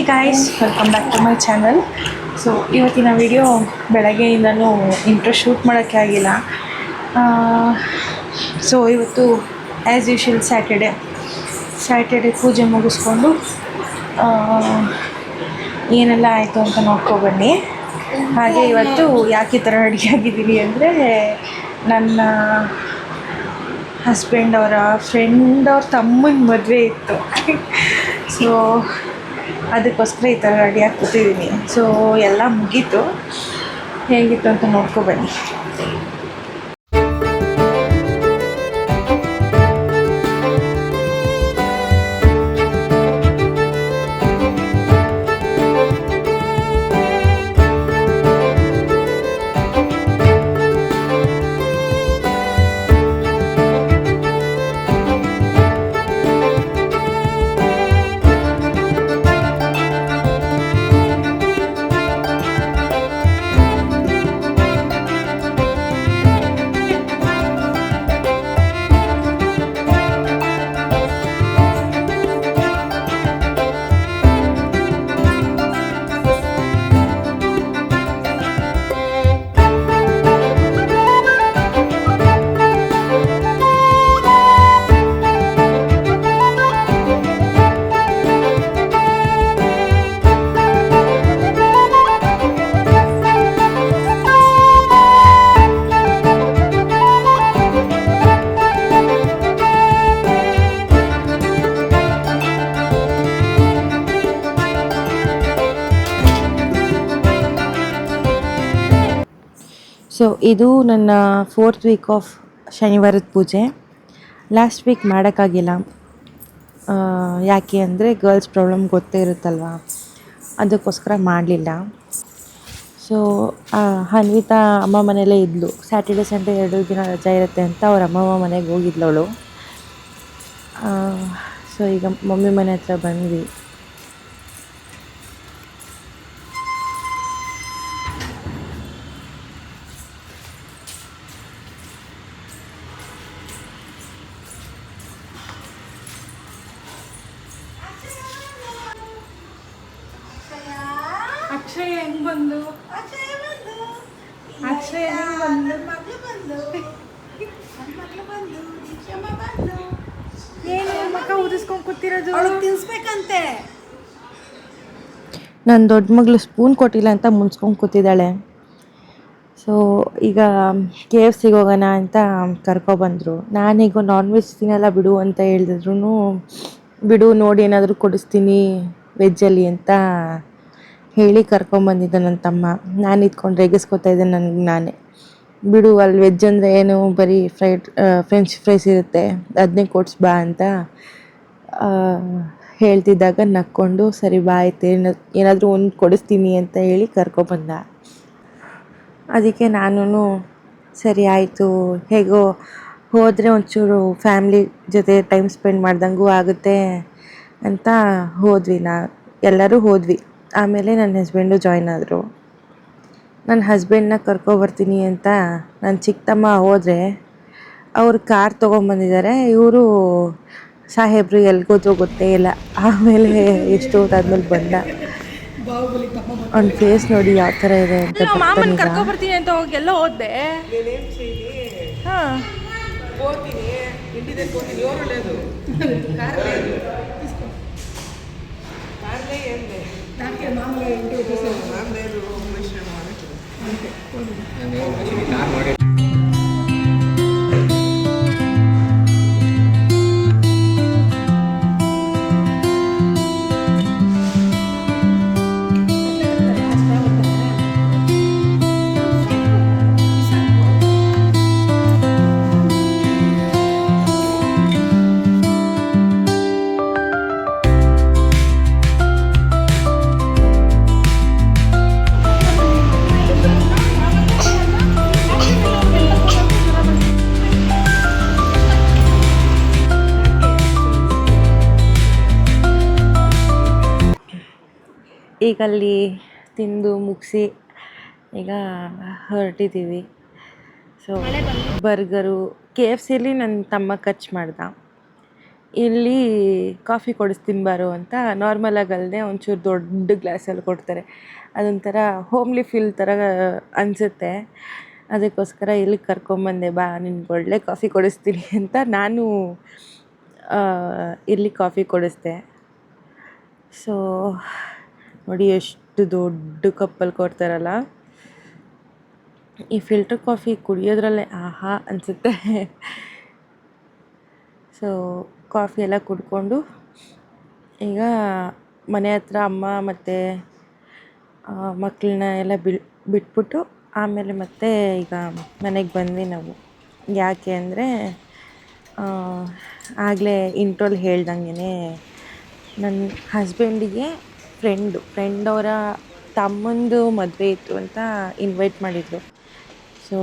Hey guys, welcome back to my channel. So ಇವತ್ತಿನ video ಬೆಳಗ್ಗೆಯಿಂದನೂ intro shoot ಮಾಡೋಕ್ಕೆ ಆಗಿಲ್ಲ. ಸೊ ಇವತ್ತು ಆ್ಯಸ್ ಯೂಶುವಲ್ ಸ್ಯಾಟರ್ಡೆ ಪೂಜೆ ಮುಗಿಸ್ಕೊಂಡು ಏನೆಲ್ಲ ಆಯಿತು ಅಂತ ನೋಡ್ಕೊಬನ್ನಿ. ಹಾಗೆ ಇವತ್ತು ಯಾಕೆ ಈ ಥರ ಅಡುಗೆ ಅಂದರೆ ನನ್ನ ಹಸ್ಬೆಂಡ್ ಅವರ ಫ್ರೆಂಡ್ ಅವ್ರ ತಮ್ಮನ ಮದುವೆ ಇತ್ತು. ಸೊ ಅದಕ್ಕೋಸ್ಕರ ಈ ಥರ ರೆಡಿಯಾಗಿ ಕೂತಿದ್ದೀನಿ. ಸೊ ಎಲ್ಲ ಮುಗೀತು, ಹೇಗಿತ್ತು ಅಂತ ನೋಡ್ಕೊಬನ್ನಿ. ಸೊ ಇದು ನನ್ನ 4th ವೀಕ್ ಆಫ್ ಶನಿವಾರದ ಪೂಜೆ. ಲಾಸ್ಟ್ ವೀಕ್ ಮಾಡೋಕ್ಕಾಗಿಲ್ಲ. ಯಾಕೆ ಅಂದರೆ ಗರ್ಲ್ಸ್ ಪ್ರಾಬ್ಲಮ್ ಗೊತ್ತೇ ಇರುತ್ತಲ್ವ, ಅದಕ್ಕೋಸ್ಕರ ಮಾಡಲಿಲ್ಲ. ಸೊ ಅನ್ವಿತಾ ಅಮ್ಮ ಮನೆಯಲ್ಲೇ ಇದ್ಲು. ಸ್ಯಾಟರ್ಡೆ ಸಂಡೇ 2 ದಿನ ರಜಾ ಇರುತ್ತೆ ಅಂತ ಅವ್ರ ಅಮ್ಮಮ್ಮ ಮನೆಗೆ ಹೋಗಿದ್ಲವಳು. ಸೊ ಈಗ ಮಮ್ಮಿ ಮನೆ ಹತ್ರ ಬಂದ್ವಿ. ಅಕ್ಷಯ ಹೆಂಗ್ ಬಂದು ಏನು ಮಕ್ಕ ಊದಿಸ್ಕೊಂಡು ಕೂತಿರೋದು? ತಿನ್ಸ್ಬೇಕಂತೆ. ನನ್ನ ದೊಡ್ಡ ಮಗಳು ಸ್ಪೂನ್ ಕೊಟ್ಟಿಲ್ಲ ಅಂತ ಮುನ್ಸ್ಕೊಂಡು ಕೂತಿದ್ದಾಳೆ. ಸೊ ಈಗ KFCಗೆ ಹೋಗೋಣ ಅಂತ ಕರ್ಕೊಬಂದರು. ನಾನೀಗ ನಾನ್ ವೆಜ್ ತಿನ್ನಲ್ಲ ಬಿಡು ಅಂತ ಹೇಳಿದ್ರು, ಬಿಡು ನೋಡಿ ಏನಾದರೂ ಕೊಡಿಸ್ತೀನಿ ವೆಜ್ಜಲ್ಲಿ ಅಂತ ಹೇಳಿ ಕರ್ಕೊಂಬಂದಿದ್ದೆ ನನ್ನ ತಮ್ಮ. ನಾನು ಇದ್ಕೊಂಡು ರೇಗಿಸ್ಕೊತಾ ಇದ್ದೆ ನನಗೆ ನಾನೇ. ಬಿಡು, ಅಲ್ಲಿ ವೆಜ್ ಅಂದರೆ ಏನು, ಬರೀ ಫ್ರೆಂಚ್ ಫ್ರೈಸ್ ಇರುತ್ತೆ, ಅದನ್ನೇ ಕೊಡಿಸ್ಬಾ ಅಂತ ಹೇಳ್ತಿದ್ದಾಗ ನಕ್ಕೊಂಡು ಸರಿ ಬಾ ಆಯ್ತು ಏನಾದರೂ ಒಂದು ಕೊಡಿಸ್ತೀನಿ ಅಂತ ಹೇಳಿ ಕರ್ಕೊಬಂದ. ಅದಕ್ಕೆ ನಾನು ಸರಿ ಆಯಿತು, ಹೇಗೋ ಹೋದರೆ ಒಂಚೂರು ಫ್ಯಾಮ್ಲಿ ಜೊತೆ ಟೈಮ್ ಸ್ಪೆಂಡ್ ಮಾಡ್ದಂಗೂ ಆಗುತ್ತೆ ಅಂತ ಹೋದ್ವಿ. ಎಲ್ಲರೂ ಹೋದ್ವಿ. ಆಮೇಲೆ ನನ್ನ ಹಸ್ಬೆಂಡು ಜಾಯ್ನ್ ಆದರು. ನನ್ನ ಹಸ್ಬೆಂಡನ್ನ ಕರ್ಕೊಬರ್ತೀನಿ ಅಂತ ನನ್ನ ಚಿಕ್ಕ ತಮ್ಮ ಹೋದರೆ ಅವ್ರು ಕಾರ್ ತೊಗೊಂಬಂದಿದ್ದಾರೆ. ಇವರು ಸಾಹೇಬರು ಎಲ್ಗೋದ್ರೂ ಗೊತ್ತೇ ಇಲ್ಲ. ಆಮೇಲೆ ಎಷ್ಟು ಹೊತ್ತಾದ್ಮೇಲೆ ಬಂದ. ಅವ್ನ ಫೇಸ್ ನೋಡಿ ಯಾವ ಥರ ಇದೆ ಅಂತ. ಕರ್ಕೊಬರ್ತೀನಿ ಅಂತ ಹೋಗಿ ಎಲ್ಲ ಹೋದೆ. ಹಾಂ ಈಗ ಅಲ್ಲಿ ತಿಂದು ಮುಗಿಸಿ ಈಗ ಹೊರಟಿದ್ದೀವಿ. ಸೊ ಬರ್ಗರು KFCಲಿ ನನ್ನ ತಮ್ಮ ಖರ್ಚು ಮಾಡ್ದ. ಇಲ್ಲಿ ಕಾಫಿ ಕೊಡಿಸ್ತೀನಿ ಬಾರು ಅಂತ ನಾರ್ಮಲಾಗಿ ಅಲ್ಲದೆ ಒಂಚೂರು ದೊಡ್ಡ ಗ್ಲಾಸಲ್ಲಿ ಕೊಡ್ತಾರೆ. ಅದೊಂಥರ ಹೋಮ್ಲಿ ಫೀಲ್ ಥರ ಅನಿಸುತ್ತೆ. ಅದಕ್ಕೋಸ್ಕರ ಇಲ್ಲಿಗೆ ಕರ್ಕೊಂಬಂದೆ, ಬಾ ನಿನ್ಗೆ ಒಳ್ಳೆ ಕಾಫಿ ಕೊಡಿಸ್ತೀನಿ ಅಂತ ನಾನು ಇಲ್ಲಿ ಕಾಫಿ ಕೊಡಿಸ್ದೆ. ಸೊ ನೋಡಿ ಎಷ್ಟು ದೊಡ್ಡ ಕಪ್ಪಲ್ಲಿ ಕೊಡ್ತಾರಲ್ಲ. ಈ ಫಿಲ್ಟರ್ ಕಾಫಿ ಕುಡಿಯೋದ್ರಲ್ಲೇ ಆಹಾ ಅನಿಸುತ್ತೆ. ಸೊ ಕಾಫಿ ಎಲ್ಲ ಕುಡ್ಕೊಂಡು ಈಗ ಮನೆ ಹತ್ರ ಅಮ್ಮ ಮತ್ತು ಮಕ್ಕಳನ್ನ ಎಲ್ಲ ಬಿಟ್ಬಿಟ್ಟು ಆಮೇಲೆ ಮತ್ತೆ ಈಗ ಮನೆಗೆ ಬಂದ್ವಿ ನಾವು. ಯಾಕೆ ಅಂದರೆ ಆಗಲೇ ಇಂಟ್ರೋಲ್ ಹೇಳ್ದಂಗೆ ನನ್ನ ಹಸ್ಬೆಂಡಿಗೆ ಫ್ರೆಂಡ್ ಅವರ ತಮ್ಮಂದು ಮದುವೆ ಇತ್ತು ಅಂತ ಇನ್ವೈಟ್ ಮಾಡಿದರು. ಸೊ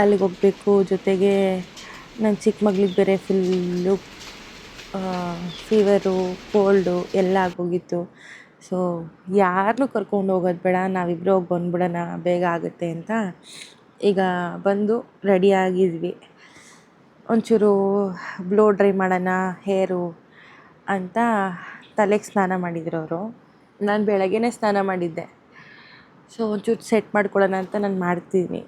ಅಲ್ಲಿಗೆ ಹೋಗಬೇಕು. ಜೊತೆಗೆ ನನ್ನ ಚಿಕ್ಕ ಮಗಳಿಗೆ ಬೇರೆ ಫುಲ್ಲು ಫೀವರು, ಕೋಲ್ಡು ಎಲ್ಲ ಆಗೋಗಿತ್ತು. ಸೊ ಯಾರನ್ನೂ ಕರ್ಕೊಂಡು ಹೋಗೋದು ಬೇಡ, ನಾವಿಬ್ಬರು ಹೋಗಿ ಬಂದ್ಬಿಡೋಣ, ಬೇಗ ಆಗುತ್ತೆ ಅಂತ ಈಗ ಬಂದು ರೆಡಿಯಾಗಿದ್ವಿ. ಒಂಚೂರು ಬ್ಲೋ ಡ್ರೈ ಮಾಡೋಣ ಹೇರು ಅಂತ ತಲೆಗೆ ಸ್ನಾನ ಮಾಡಿದ್ರು ಅವರು. ನಾನು ಬೆಳಗ್ಗೆನೇ ಸ್ನಾನ ಮಾಡಿದ್ದೆ. ಸೊ ಒಂಚೂರು ಸೆಟ್ ಮಾಡ್ಕೊಳ್ಳೋಣ ಅಂತ ನಾನು ಮಾಡ್ತೀನಿ.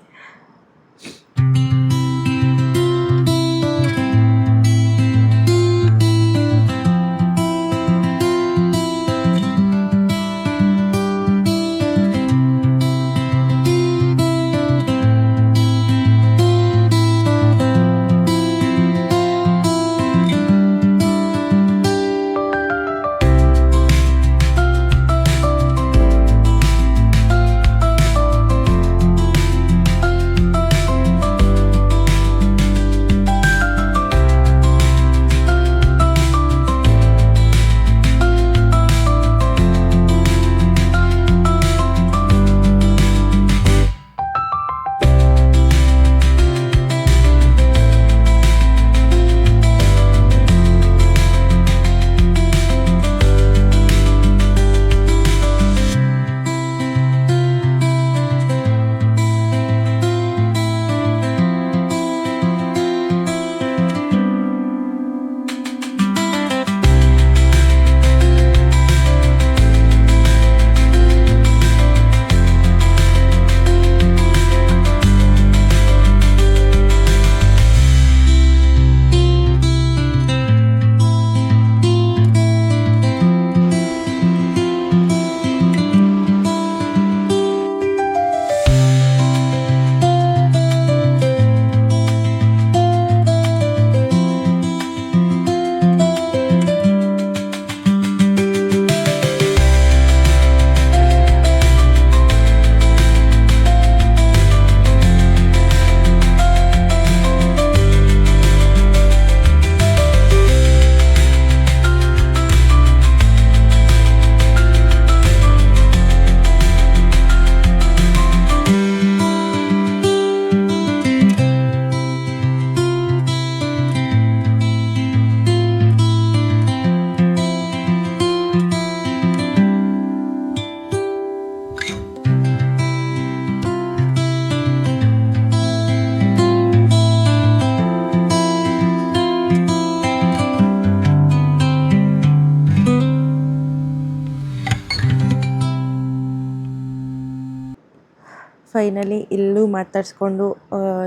ಫೈನಲಿ ಇಲ್ಲೂ ಮಾತಾಡಿಸ್ಕೊಂಡು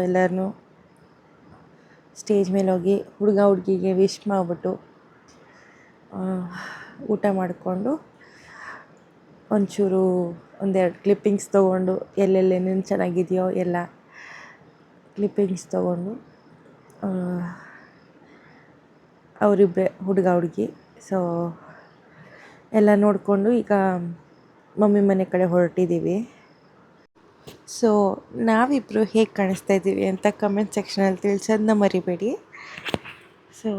ಎಲ್ಲರನ್ನೂ ಸ್ಟೇಜ್ ಮೇಲೆ ಹೋಗಿ ಹುಡುಗ ಹುಡುಗಿಗೆ ವಿಶ್ ಮಾಡಿಬಿಟ್ಟು ಊಟ ಮಾಡಿಕೊಂಡು ಒಂಚೂರು ಒಂದೆರಡು ಕ್ಲಿಪ್ಪಿಂಗ್ಸ್ ತೊಗೊಂಡು ಎಲ್ಲೆಲ್ಲೇನೇನು ಚೆನ್ನಾಗಿದೆಯೋ ಎಲ್ಲ ಕ್ಲಿಪ್ಪಿಂಗ್ಸ್ ತೊಗೊಂಡು ಅವರಿಬ್ಬರೇ ಹುಡುಗ ಹುಡುಗಿ. ಸೊ ಎಲ್ಲ ನೋಡಿಕೊಂಡು ಈಗ ಮಮ್ಮಿ ಮನೆ ಕಡೆ ಹೊರಟಿದ್ದೀವಿ. ಸೊ ನಾವಿಬ್ಬರು ಹೇಗೆ ಕಾಣಿಸ್ತಾ ಇದ್ದೀವಿ ಅಂತ ಕಮೆಂಟ್ ಸೆಕ್ಷನಲ್ಲಿ ತಿಳಿಸೋದನ್ನ ಮರಿಬೇಡಿ. ಸೊ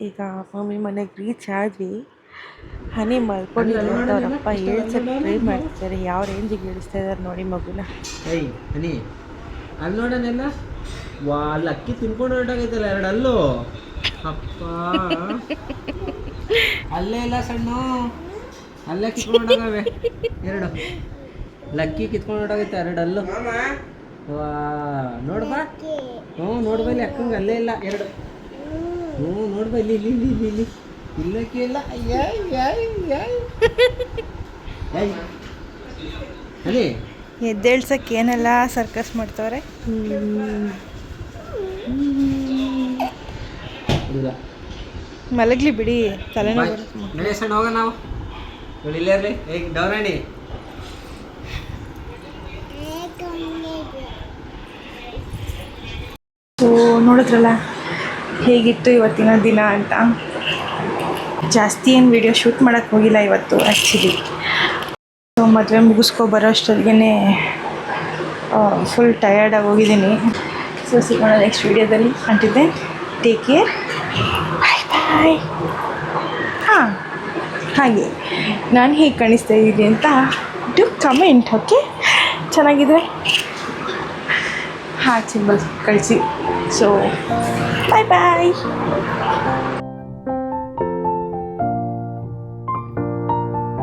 ಈಗ ಮಮ್ಮಿ ಮನೆಗೆ ರೀಚ್ ಆದ್ವಿ. ಹನಿ ಮಲ್ಕೊಂಡಿಲ್ಲ ಅಂತ ಅವರಪ್ಪ ಹೇಳ್ಸಕ್ಕೆ ಟ್ರೈ ಮಾಡ್ತಿದ್ದಾರೆ. ಯಾವ ರೇಂಜಿಗೆ ಇಳಿಸ್ತಾ ಇದ್ದಾರೆ ನೋಡಿ ಮಗುನ. ಹನಿ ಅಲ್ಲಿ ನೋಡೋಣೆಲ್ಲ ವಾ ಅಲ್ಲಿ ಅಕ್ಕಿ ತಿನ್ಕೊಂಡು ಹೊರಟಾಗೈತಲ್ಲ ಎರಡು ಅಲ್ಲು ಅಪ್ಪ ಅಲ್ಲೇ ಇಲ್ಲ ಸಣ್ಣ ಅಲ್ಲೇ ಕಿತ್ಕೊಂಡೋಗವೆ ಎರಡು ಲಕ್ಕಿ ಕಿತ್ಕೊಂಡು ಹೊರಟಾಗೈತೆ ಎರಡು ಅಲ್ಲು. ವಾ ನೋಡ್ಬಾ ನೋಡ್ಬಾ ಇಲ್ಲಿ ಅಕ್ಕಂಗೆ ಅಲ್ಲೇ ಇಲ್ಲ ಎರಡು ಹ್ಞೂ ನೋಡ್ಬಾ ಇಲ್ಲಿ ಇಲ್ಲಿ ಇಲ್ಲಿ ಇಲ್ಲಿ ಇಲ್ಲಿ ಇಲ್ಲಕ್ಕೆ ಇಲ್ಲ ಅದೇ ಎದ್ದೇಳ್ಸಕ್ಕೆ ಏನೆಲ್ಲ ಸರ್ಕಸ್ ಮಾಡ್ತವ್ರೆ. ಇಲ್ಲ ಮಲಗ್ಲಿ ಬಿಡಿ, ತಲೆನೋವು ಬರುತ್ತೆ. ಗಣೇಶಣ್ಣ ಹೋಗ ನಾವು ನೋಡಿ ಇಲ್ಲೇ ಇರಲಿ. ಹೇಗೆ ಡೌರಾಣಿ ಸೊ ನೋಡಿದ್ರಲ್ಲ ಹೇಗಿತ್ತು ಇವತ್ತಿನ ದಿನ ಅಂತ. ಜಾಸ್ತಿ ಏನು ವಿಡಿಯೋ ಶೂಟ್ ಮಾಡೋಕ್ಕೆ ಹೋಗಿಲ್ಲ ಇವತ್ತು ಆ್ಯಕ್ಚುಲಿ. ಸೊ ಮದುವೆ ಮುಗಿಸ್ಕೊ ಬರೋ ಅಷ್ಟೊತ್ತಿಗೆ ಫುಲ್ ಟಯರ್ಡಾಗಿ ಹೋಗಿದ್ದೀನಿ. ಸೊ ಸಿಗೋಣ ನೆಕ್ಸ್ಟ್ ವಿಡಿಯೋದಲ್ಲಿ. ಅಂಟಿದ್ದೆ ಟೇಕ್ ಕೇರ್, ಬಾಯ್ ಬಾಯ್. ಹಾಂ, ಹಾಗೆ ನಾನು ಹೇಗೆ ಕಾಣಿಸ್ತಾ ಇದ್ದೀನಿ ಅಂತ ಡು ಕಮೆಂಟ್. ಓಕೆ, ಚೆನ್ನಾಗಿದ್ರೆ ಹಾರ್ಟ್ ಸಿಂಬಲ್ ಕಳಿಸಿ. ಸೊ ಬಾಯ್ ಬಾಯ್.